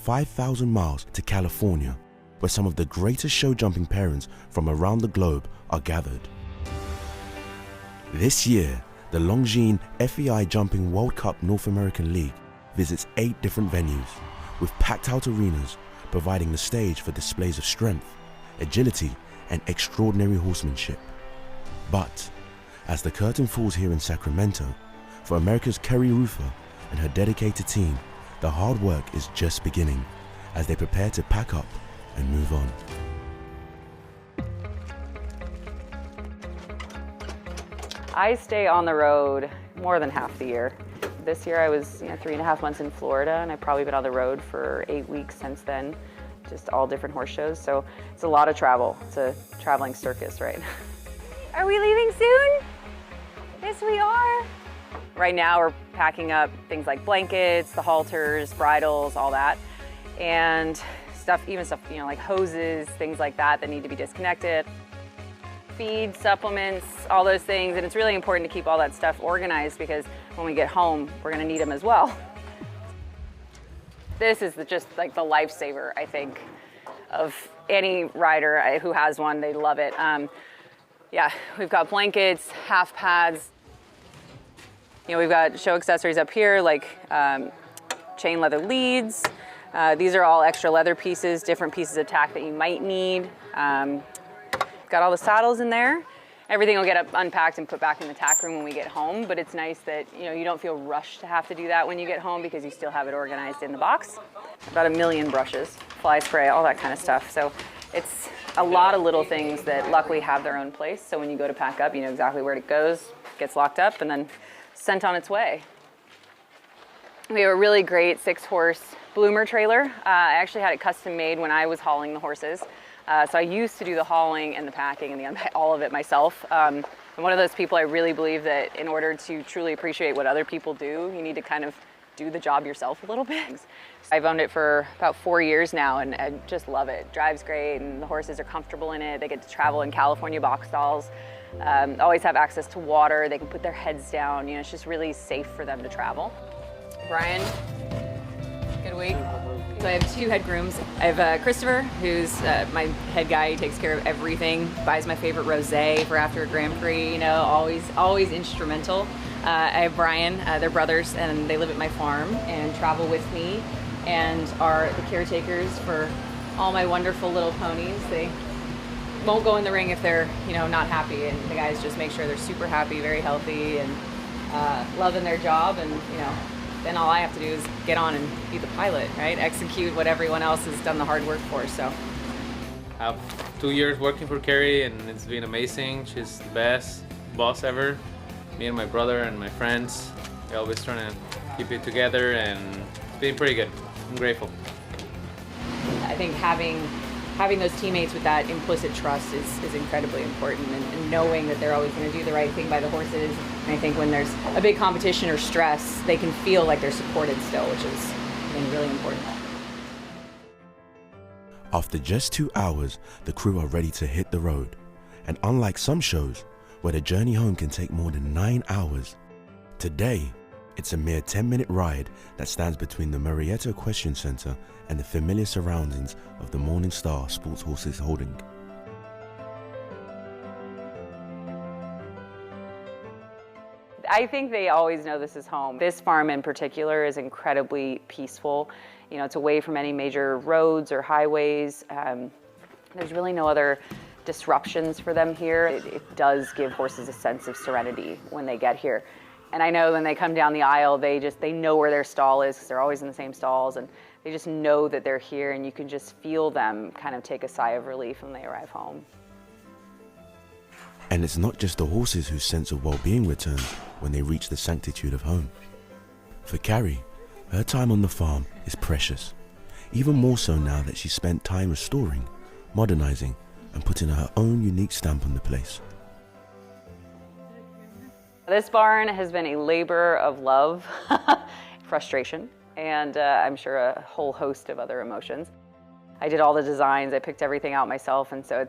5,000 miles to California, where some of the greatest show jumping parents from around the globe are gathered. This year, the Longines FEI Jumping World Cup North American League visits 8 different venues, with packed-out arenas providing the stage for displays of strength, agility, and extraordinary horsemanship. But as the curtain falls here in Sacramento, for America's Kerry Ruther and her dedicated team, the hard work is just beginning as they prepare to pack up and move on. I stay on the road more than half the year. This year I was 3.5 months in Florida, and I've probably been on the road for 8 weeks since then, just all different horse shows. So it's a lot of travel. It's a traveling circus, right? Are we leaving soon? Yes, we are. Right now we're packing up things like blankets, the halters, bridles, all that. And stuff, even stuff, like hoses, things like that need to be disconnected. Feed, supplements, all those things. And it's really important to keep all that stuff organized because when we get home, we're gonna need them as well. This is just like the lifesaver, I think, of any rider who has one. They love it. Yeah, we've got blankets, half pads. We've got show accessories up here like chain leather leads. These are all extra leather pieces, different pieces of tack that you might need. Got all the saddles in there. Everything will get unpacked and put back in the tack room when we get home, but it's nice that you don't feel rushed to have to do that when you get home because you still have it organized in the box. About 1 million brushes, fly spray, all that kind of stuff. So it's a lot of little things that luckily have their own place. So when you go to pack up, you know exactly where it goes, gets locked up, and then sent on its way. We have a really great 6-horse bloomer trailer. I actually had it custom made when I was hauling the horses. So I used to do the hauling and the packing and all of it myself. I'm one of those people, I really believe that in order to truly appreciate what other people do, you need to kind of do the job yourself a little bit. I've owned it for about 4 years now and I just love it. Drives great and the horses are comfortable in it. They get to travel in California box stalls. Always have access to water. They can put their heads down. It's just really safe for them to travel. Brian, good week. So I have 2 head grooms. I have Christopher, who's my head guy. He takes care of everything, buys my favorite rosé for after a Grand Prix, always instrumental. I have Brian, they're brothers, and they live at my farm and travel with me and are the caretakers for all my wonderful little ponies. They won't go in the ring if they're, not happy, and the guys just make sure they're super happy, very healthy, and loving their job, and, then all I have to do is get on and be the pilot, right? Execute what everyone else has done the hard work for, so. I have 2 years working for Kerry, and it's been amazing. She's the best boss ever. Me and my brother and my friends, we're always trying to keep it together, and it's been pretty good. I'm grateful. I think having those teammates with that implicit trust is incredibly important, and knowing that they're always going to do the right thing by the horses. And I think when there's a big competition or stress, they can feel like they're supported still, which is, I think, really important. After just 2 hours, the crew are ready to hit the road. And unlike some shows, where the journey home can take more than 9 hours, today, it's a mere 10-minute ride that stands between the Marietta Equestrian Center and the familiar surroundings of the Morning Star Sports Horses Holding. I think they always know this is home. This farm in particular is incredibly peaceful. It's away from any major roads or highways. There's really no other disruptions for them here. It does give horses a sense of serenity when they get here. And I know when they come down the aisle, they know where their stall is because they're always in the same stalls, and they just know that they're here, and you can just feel them kind of take a sigh of relief when they arrive home. And it's not just the horses whose sense of well-being returns when they reach the sanctitude of home. For Carrie, her time on the farm is precious, even more so now that she's spent time restoring, modernizing, and putting her own unique stamp on the place. This barn has been a labor of love, frustration, and I'm sure a whole host of other emotions. I did all the designs, I picked everything out myself, and so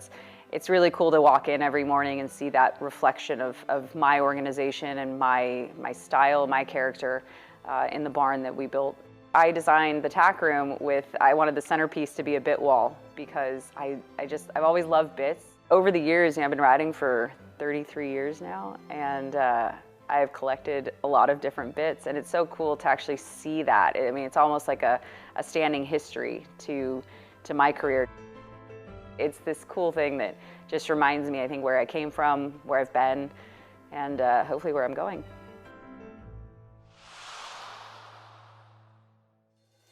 it's really cool to walk in every morning and see that reflection of my organization and my style, my character in the barn that we built. I designed the tack room I wanted the centerpiece to be a bit wall because I've always loved bits. Over the years, I've been riding for 33 years now, and I've collected a lot of different bits, and it's so cool to actually see that. I mean, it's almost like a standing history to my career. It's this cool thing that just reminds me, I think, where I came from, where I've been, and hopefully where I'm going.